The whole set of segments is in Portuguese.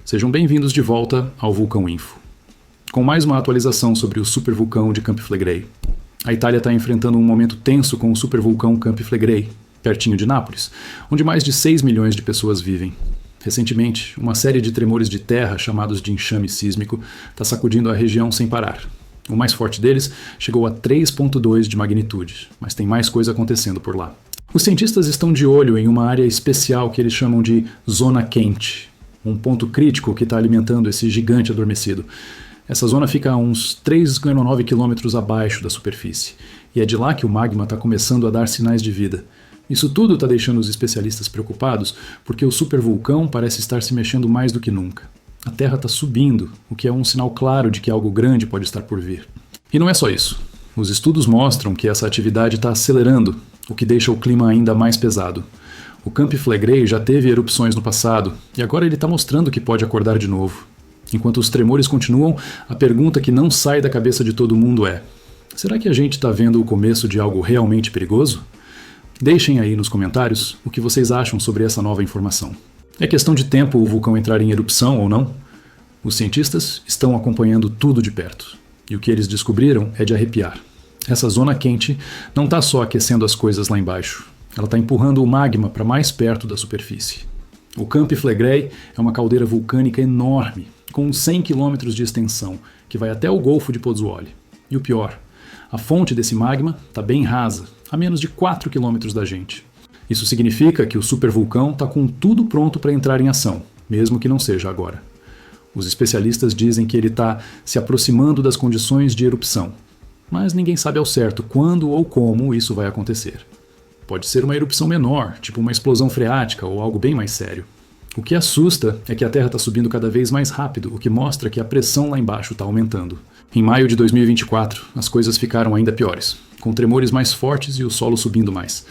Sejam bem-vindos de volta ao Vulcão Info. Com mais uma atualização sobre o supervulcão de Campi Flegrei. A Itália está enfrentando um momento tenso com o supervulcão Campi Flegrei, pertinho de Nápoles, onde mais de 6 milhões de pessoas vivem. Recentemente, uma série de tremores de terra, chamados de enxame sísmico, está sacudindo a região sem parar. O mais forte deles chegou a 3,2 de magnitude, mas tem mais coisa acontecendo por lá. Os cientistas estão de olho em uma área especial que eles chamam de zona quente, um ponto crítico que está alimentando esse gigante adormecido. Essa zona fica a uns 3,9 quilômetros abaixo da superfície, e é de lá que o magma está começando a dar sinais de vida. Isso tudo está deixando os especialistas preocupados, porque o supervulcão parece estar se mexendo mais do que nunca. A Terra está subindo, o que é um sinal claro de que algo grande pode estar por vir. E não é só isso. Os estudos mostram que essa atividade está acelerando, o que deixa o clima ainda mais pesado. O Campi Flegrei já teve erupções no passado, e agora ele está mostrando que pode acordar de novo. Enquanto os tremores continuam, a pergunta que não sai da cabeça de todo mundo é: será que a gente está vendo o começo de algo realmente perigoso? Deixem aí nos comentários o que vocês acham sobre essa nova informação. É questão de tempo o vulcão entrar em erupção ou não? Os cientistas estão acompanhando tudo de perto, e o que eles descobriram é de arrepiar. Essa zona quente não está só aquecendo as coisas lá embaixo, ela está empurrando o magma para mais perto da superfície. O Campi Flegrei é uma caldeira vulcânica enorme, com 100 km de extensão, que vai até o Golfo de Pozzuoli. E o pior, a fonte desse magma está bem rasa, a menos de 4 km da gente. Isso significa que o supervulcão está com tudo pronto para entrar em ação, mesmo que não seja agora. Os especialistas dizem que ele está se aproximando das condições de erupção, mas ninguém sabe ao certo quando ou como isso vai acontecer. Pode ser uma erupção menor, tipo uma explosão freática ou algo bem mais sério. O que assusta é que a Terra está subindo cada vez mais rápido, o que mostra que a pressão lá embaixo está aumentando. Em maio de 2024, as coisas ficaram ainda piores, com tremores mais fortes e o solo subindo mais.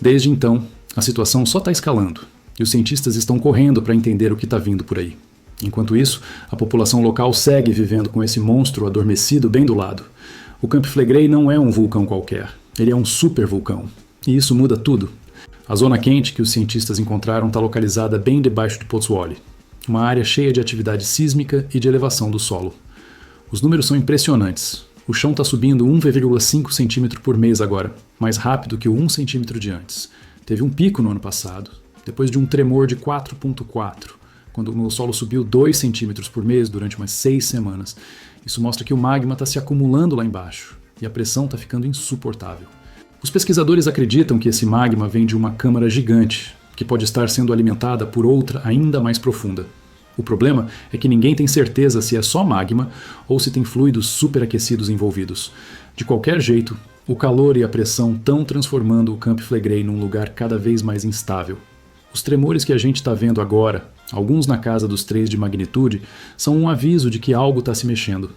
Desde então, a situação só está escalando, e os cientistas estão correndo para entender o que está vindo por aí. Enquanto isso, a população local segue vivendo com esse monstro adormecido bem do lado. O Campi Flegrei não é um vulcão qualquer, ele é um supervulcão. E isso muda tudo. A zona quente que os cientistas encontraram está localizada bem debaixo de Pozzuoli, uma área cheia de atividade sísmica e de elevação do solo. Os números são impressionantes. O chão está subindo 1,5 centímetro por mês agora, mais rápido que o 1 centímetro de antes. Teve um pico no ano passado, depois de um tremor de 4,4, quando o solo subiu 2 centímetros por mês durante umas 6 semanas. Isso mostra que o magma está se acumulando lá embaixo, e a pressão está ficando insuportável. Os pesquisadores acreditam que esse magma vem de uma câmara gigante, que pode estar sendo alimentada por outra ainda mais profunda. O problema é que ninguém tem certeza se é só magma ou se tem fluidos superaquecidos envolvidos. De qualquer jeito, o calor e a pressão estão transformando o Campi Flegrei num lugar cada vez mais instável. Os tremores que a gente está vendo agora, alguns na casa dos 3 de magnitude, são um aviso de que algo está se mexendo.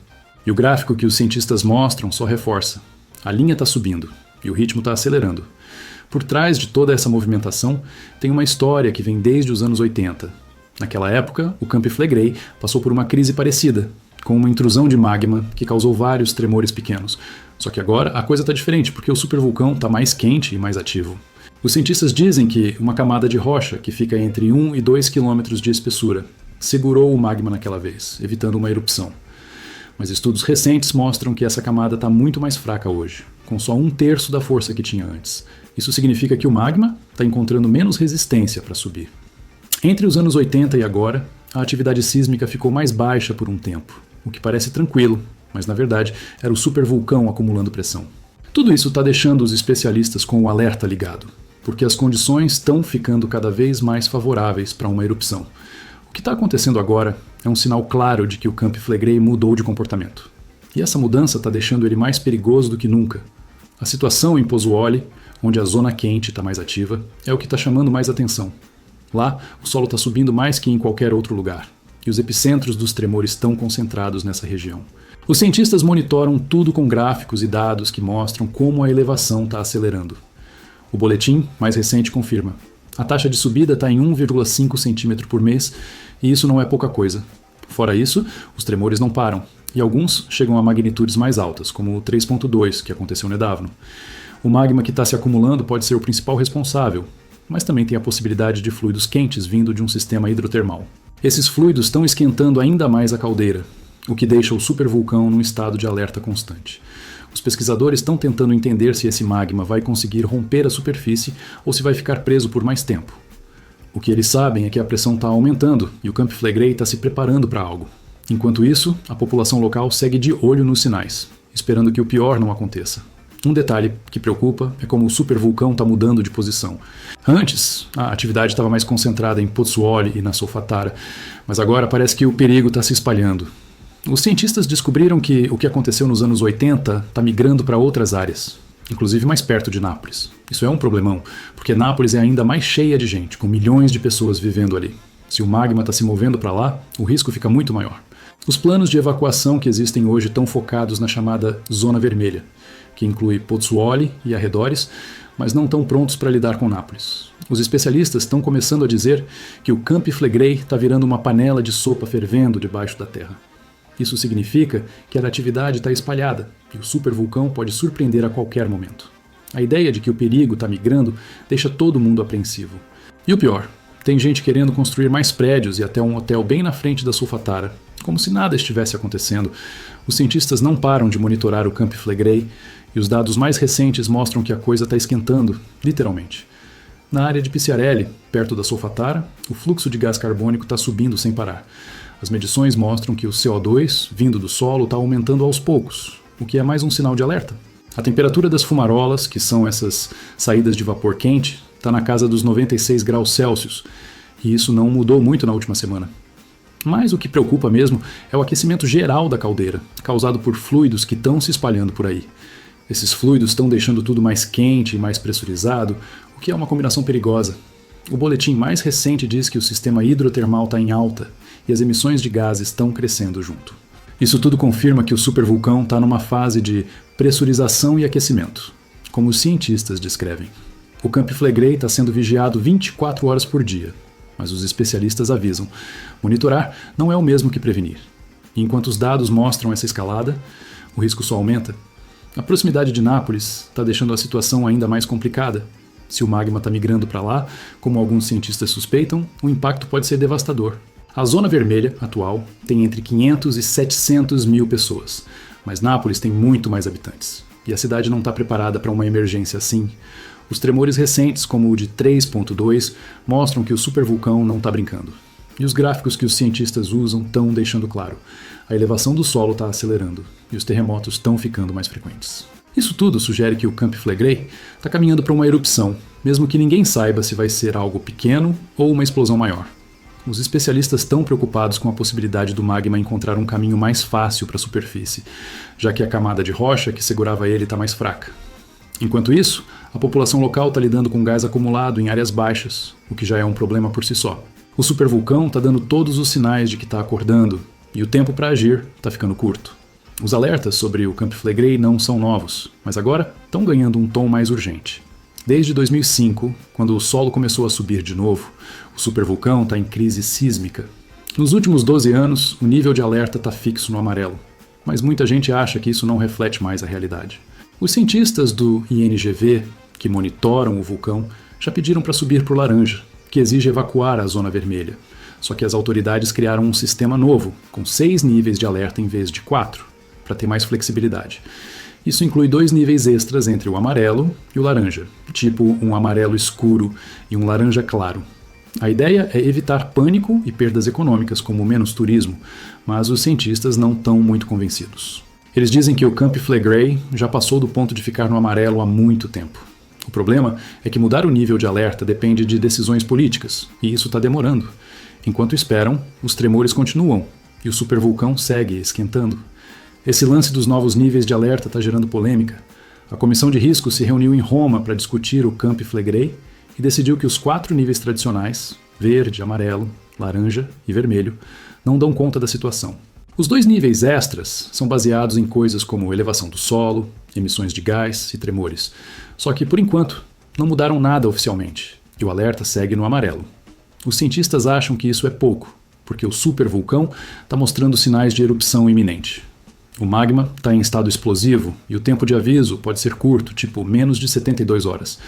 E o gráfico que os cientistas mostram só reforça. A linha está subindo. E o ritmo está acelerando. Por trás de toda essa movimentação, tem uma história que vem desde os anos 80. Naquela época, o Campi Flegrei passou por uma crise parecida, com uma intrusão de magma que causou vários tremores pequenos. Só que agora a coisa está diferente, porque o supervulcão está mais quente e mais ativo. Os cientistas dizem que uma camada de rocha, que fica entre 1 e 2 quilômetros de espessura, segurou o magma naquela vez, evitando uma erupção. Mas estudos recentes mostram que essa camada está muito mais fraca hoje, com só 1/3 da força que tinha antes. Isso significa que o magma está encontrando menos resistência para subir. Entre os anos 80 e agora, a atividade sísmica ficou mais baixa por um tempo, o que parece tranquilo, mas na verdade era o supervulcão acumulando pressão. Tudo isso está deixando os especialistas com o alerta ligado, porque as condições estão ficando cada vez mais favoráveis para uma erupção. O que está acontecendo agora é um sinal claro de que o Campi Flegrei mudou de comportamento. E essa mudança está deixando ele mais perigoso do que nunca. A situação em Pozzuoli, onde a zona quente está mais ativa, é o que está chamando mais atenção. Lá, o solo está subindo mais que em qualquer outro lugar, e os epicentros dos tremores estão concentrados nessa região. Os cientistas monitoram tudo com gráficos e dados que mostram como a elevação está acelerando. O boletim mais recente confirma. A taxa de subida está em 1,5 centímetro por mês, e isso não é pouca coisa. Fora isso, os tremores não param, e alguns chegam a magnitudes mais altas, como o 3,2, que aconteceu no Edavno. O magma que está se acumulando pode ser o principal responsável, mas também tem a possibilidade de fluidos quentes vindo de um sistema hidrotermal. Esses fluidos estão esquentando ainda mais a caldeira, o que deixa o supervulcão num estado de alerta constante. Os pesquisadores estão tentando entender se esse magma vai conseguir romper a superfície ou se vai ficar preso por mais tempo. O que eles sabem é que a pressão está aumentando e o Camp Flegrei está se preparando para algo. Enquanto isso, a população local segue de olho nos sinais, esperando que o pior não aconteça. Um detalhe que preocupa é como o supervulcão está mudando de posição. Antes, a atividade estava mais concentrada em Pozzuoli e na Solfatara, mas agora parece que o perigo está se espalhando. Os cientistas descobriram que o que aconteceu nos anos 80 está migrando para outras áreas, inclusive mais perto de Nápoles. Isso é um problemão, porque Nápoles é ainda mais cheia de gente, com milhões de pessoas vivendo ali. Se o magma está se movendo para lá, o risco fica muito maior. Os planos de evacuação que existem hoje estão focados na chamada Zona Vermelha, que inclui Pozzuoli e arredores, mas não estão prontos para lidar com Nápoles. Os especialistas estão começando a dizer que o Camp Flegrei está virando uma panela de sopa fervendo debaixo da terra. Isso significa que a atividade está espalhada e o supervulcão pode surpreender a qualquer momento. A ideia de que o perigo está migrando deixa todo mundo apreensivo. E o pior, tem gente querendo construir mais prédios e até um hotel bem na frente da Solfatara, como se nada estivesse acontecendo. Os cientistas não param de monitorar o Camp Flegrei e os dados mais recentes mostram que a coisa está esquentando, literalmente. Na área de Picciarelli, perto da Solfatara, o fluxo de gás carbônico está subindo sem parar. As medições mostram que o CO2, vindo do solo, está aumentando aos poucos, o que é mais um sinal de alerta. A temperatura das fumarolas, que são essas saídas de vapor quente, está na casa dos 96 graus Celsius, e isso não mudou muito na última semana. Mas o que preocupa mesmo é o aquecimento geral da caldeira, causado por fluidos que estão se espalhando por aí. Esses fluidos estão deixando tudo mais quente e mais pressurizado, o que é uma combinação perigosa. O boletim mais recente diz que o sistema hidrotermal está em alta e as emissões de gases estão crescendo junto. Isso tudo confirma que o supervulcão está numa fase de pressurização e aquecimento, como os cientistas descrevem. O Camp Flegrei está sendo vigiado 24 horas por dia, mas os especialistas avisam: monitorar não é o mesmo que prevenir. E enquanto os dados mostram essa escalada, o risco só aumenta. A proximidade de Nápoles está deixando a situação ainda mais complicada. Se o magma está migrando para lá, como alguns cientistas suspeitam, o impacto pode ser devastador. A Zona Vermelha, atual, tem entre 500 e 700 mil pessoas, mas Nápoles tem muito mais habitantes. E a cidade não está preparada para uma emergência assim. Os tremores recentes, como o de 3.2, mostram que o supervulcão não está brincando. E os gráficos que os cientistas usam estão deixando claro: a elevação do solo está acelerando e os terremotos estão ficando mais frequentes. Isso tudo sugere que o Camp Flegrei está caminhando para uma erupção, mesmo que ninguém saiba se vai ser algo pequeno ou uma explosão maior. Os especialistas estão preocupados com a possibilidade do magma encontrar um caminho mais fácil para a superfície, já que a camada de rocha que segurava ele está mais fraca. Enquanto isso, a população local está lidando com gás acumulado em áreas baixas, o que já é um problema por si só. O supervulcão está dando todos os sinais de que está acordando, e o tempo para agir está ficando curto. Os alertas sobre o Camp Flegrei não são novos, mas agora estão ganhando um tom mais urgente. Desde 2005, quando o solo começou a subir de novo, o supervulcão está em crise sísmica. Nos últimos 12 anos, o nível de alerta está fixo no amarelo, mas muita gente acha que isso não reflete mais a realidade. Os cientistas do INGV, que monitoram o vulcão, já pediram para subir para o laranja, que exige evacuar a Zona Vermelha. Só que as autoridades criaram um sistema novo, com 6 níveis de alerta em vez de 4, para ter mais flexibilidade. Isso inclui 2 níveis extras entre o amarelo e o laranja, tipo um amarelo escuro e um laranja claro. A ideia é evitar pânico e perdas econômicas, como menos turismo, mas os cientistas não estão muito convencidos. Eles dizem que o Camp Flegrei já passou do ponto de ficar no amarelo há muito tempo. O problema é que mudar o nível de alerta depende de decisões políticas, e isso está demorando. Enquanto esperam, os tremores continuam, e o supervulcão segue esquentando. Esse lance dos novos níveis de alerta está gerando polêmica. A comissão de risco se reuniu em Roma para discutir o Camp Flegrei e decidiu que os 4 níveis tradicionais, verde, amarelo, laranja e vermelho, não dão conta da situação. Os 2 níveis extras são baseados em coisas como elevação do solo, emissões de gás e tremores. Só que, por enquanto, não mudaram nada oficialmente, e o alerta segue no amarelo. Os cientistas acham que isso é pouco, porque o supervulcão está mostrando sinais de erupção iminente. O magma está em estado explosivo e o tempo de aviso pode ser curto, tipo menos de 72 horas.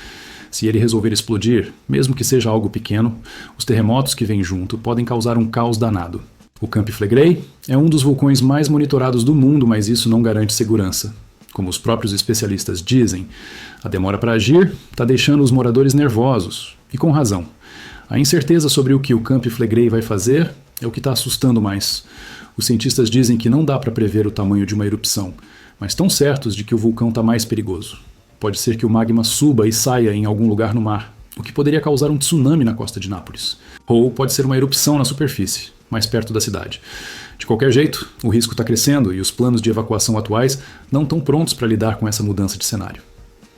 Se ele resolver explodir, mesmo que seja algo pequeno, os terremotos que vêm junto podem causar um caos danado. O Camp Flegrei é um dos vulcões mais monitorados do mundo, mas isso não garante segurança. Como os próprios especialistas dizem, a demora para agir está deixando os moradores nervosos, e com razão. A incerteza sobre o que o Camp Flegrei vai fazer é o que está assustando mais. Os cientistas dizem que não dá para prever o tamanho de uma erupção, mas estão certos de que o vulcão está mais perigoso. Pode ser que o magma suba e saia em algum lugar no mar, o que poderia causar um tsunami na costa de Nápoles. Ou pode ser uma erupção na superfície, mais perto da cidade. De qualquer jeito, o risco está crescendo e os planos de evacuação atuais não estão prontos para lidar com essa mudança de cenário.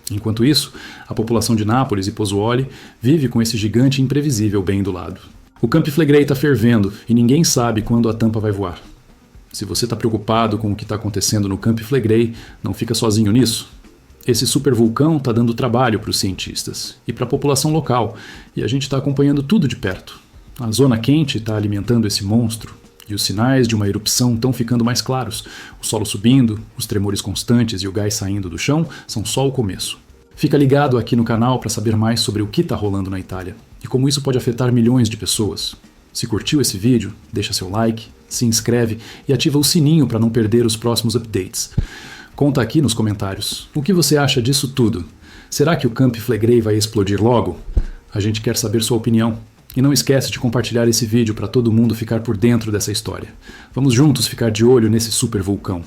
Enquanto isso, a população de Nápoles e Pozzuoli vive com esse gigante imprevisível bem do lado. O Camp Flegrei está fervendo e ninguém sabe quando a tampa vai voar. Se você está preocupado com o que está acontecendo no Camp Flegrei, não fica sozinho nisso. Esse supervulcão está dando trabalho para os cientistas e para a população local, e a gente está acompanhando tudo de perto. A zona quente está alimentando esse monstro, e os sinais de uma erupção estão ficando mais claros. O solo subindo, os tremores constantes e o gás saindo do chão são só o começo. Fica ligado aqui no canal para saber mais sobre o que está rolando na Itália e como isso pode afetar milhões de pessoas. Se curtiu esse vídeo, deixa seu like, se inscreve e ativa o sininho para não perder os próximos updates. Conta aqui nos comentários. O que você acha disso tudo? Será que o Camp Flegrei vai explodir logo? A gente quer saber sua opinião. E não esquece de compartilhar esse vídeo para todo mundo ficar por dentro dessa história. Vamos juntos ficar de olho nesse supervulcão.